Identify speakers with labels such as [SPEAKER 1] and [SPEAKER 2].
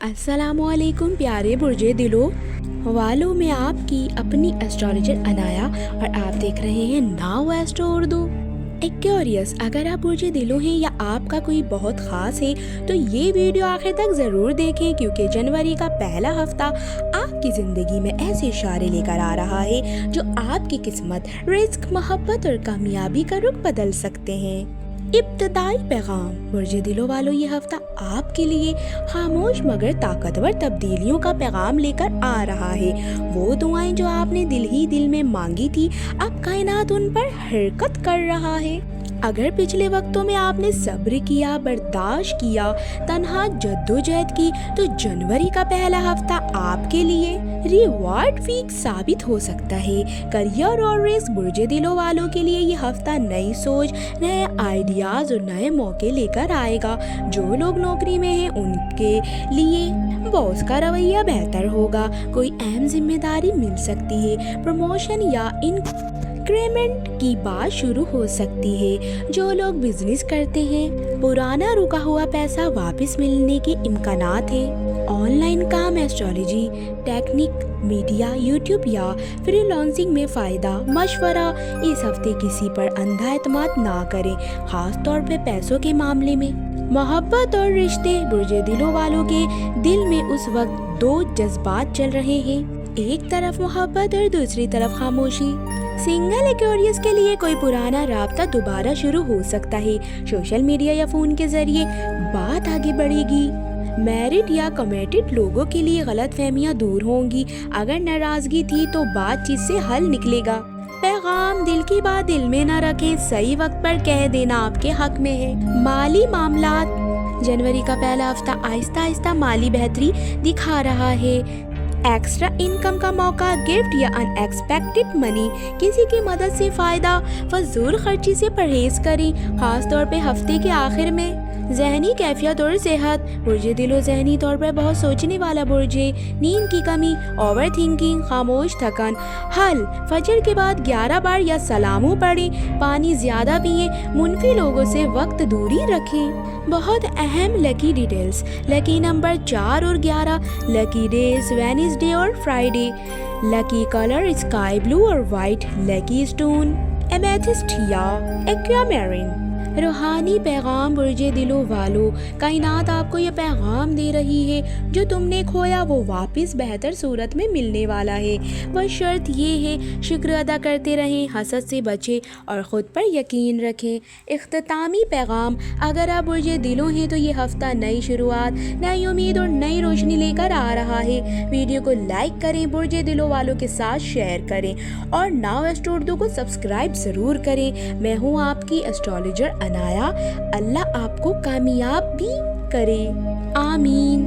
[SPEAKER 1] अस्सलामु अलैकुम प्यारे बुर्जे दिलो वालों, में आपकी अपनी एस्ट्रोलॉजर अनाया और आप देख रहे हैं नाउ एस्ट्रो उर्दू। एक्वेरियस, अगर आप बुर्जे दिलो हैं या आपका कोई बहुत ख़ास है तो ये वीडियो आखिर तक ज़रूर देखें, क्योंकि जनवरी का पहला हफ्ता आपकी ज़िंदगी में ऐसे इशारे लेकर आ रहा है जो आपकी किस्मत, रिस्क, मोहब्बत और कामयाबी का रुख बदल सकते हैं। इब्तदाई पैगाम बुर्जे दिलो वालों, ये हफ्ता आपके लिए खामोश मगर ताकतवर तब्दीलियों का पैगाम लेकर आ रहा है। वो दुआएं जो आपने दिल ही दिल में मांगी थी, अब कायनात उन पर हरकत कर रहा है। अगर पिछले वक्तों में आपने सब्र किया, बर्दाश्त किया, तन्हा जद्दोजहद की, तो जनवरी का पहला हफ्ता आपके लिए रिवॉर्ड वीक साबित हो सकता है। करियर और रिस्क बुर्जे दिलों वालों के लिए ये हफ्ता नई सोच, नए आइडियाज और नए मौके लेकर आएगा। जो लोग नौकरी में हैं उनके लिए बॉस का रवैया बेहतर होगा। कोई अहम जिम्मेदारी मिल सकती है, प्रमोशन या इंक्रीमेंट की बात शुरू हो सकती है। जो लोग बिजनेस करते हैं, पुराना रुका हुआ पैसा वापस मिलने के इम्कानात हैं। ऑनलाइन काम, एस्ट्रोलॉजी, टेक्निक, मीडिया, यूट्यूब या फ्रीलांसिंग में फ़ायदा। मशवरा, इस हफ्ते किसी पर अंधा एतमाद ना करें, खास तौर पे पैसों के मामले में। मोहब्बत और रिश्ते बुर्जे दिलों वालों के दिल में उस वक्त दो जज्बात चल रहे हैं, एक तरफ मोहब्बत और दूसरी तरफ खामोशी। सिंगल एक्वेरियस के लिए कोई पुराना राब्ता दोबारा शुरू हो सकता है। सोशल मीडिया या फ़ोन के जरिए बात आगे बढ़ेगी। मैरिड या कमिटेड लोगों के लिए गलत फहमियाँ दूर होंगी। अगर नाराज़गी थी तो बातचीत से हल निकलेगा। पैगाम, दिल की बात दिल में न रखें, सही वक्त पर कह देना आपके हक में है। माली मामलात, जनवरी का पहला हफ्ता आहिस्ता आहिस्ता माली बेहतरी दिखा रहा है। एक्स्ट्रा इनकम का मौका, गिफ्ट या अनएक्सपेक्टेड मनी, किसी की मदद से फ़ायदा। फजूल खर्ची से परहेज करें, खास तौर पे हफ्ते के आखिर में। जहनी कैफियत और सेहत बुर्जे दिलो जहनी तौर पर बहुत सोचने वाला बुर्ज है। नींद की कमी, ओवर थिंकिंग, खामोश थकन। हल, फजर के बाद 11 बार या सलामू पढ़ें, पानी ज़्यादा पिएं, मुनफी लोगों से वक्त दूरी रखें। बहुत अहम लकी डिटेल्स, लकी नंबर 4 और 11, लकी डेज वेडनेसडे और Friday, lucky colour sky blue और वाइट, लकी स्टोन एमेथिस्ट या एक्वामैरिन। रूहानी पैगाम बुर्जे दिलों वालों, कायनात आपको ये पैगाम दे रही है जो तुमने खोया वो वापस बेहतर सूरत में मिलने वाला है। बस शर्त ये है, शुक्र अदा करते रहें, हसद से बचें और ख़ुद पर यकीन रखें। इख्तितामी पैगाम, अगर आप बुर्जे दिलों हैं तो ये हफ्ता नई शुरुआत, नई उम्मीद और नई रोशनी लेकर आ रहा है। वीडियो को लाइक करें, बुर्जे दिलों वालों के साथ शेयर करें और नाउ एस्ट्रो उर्दू को सब्सक्राइब ज़रूर करें। मैं हूँ आपकी एस्ट्रोलॉजर अनाया। अल्लाह आपको कामयाब भी करे, आमीन।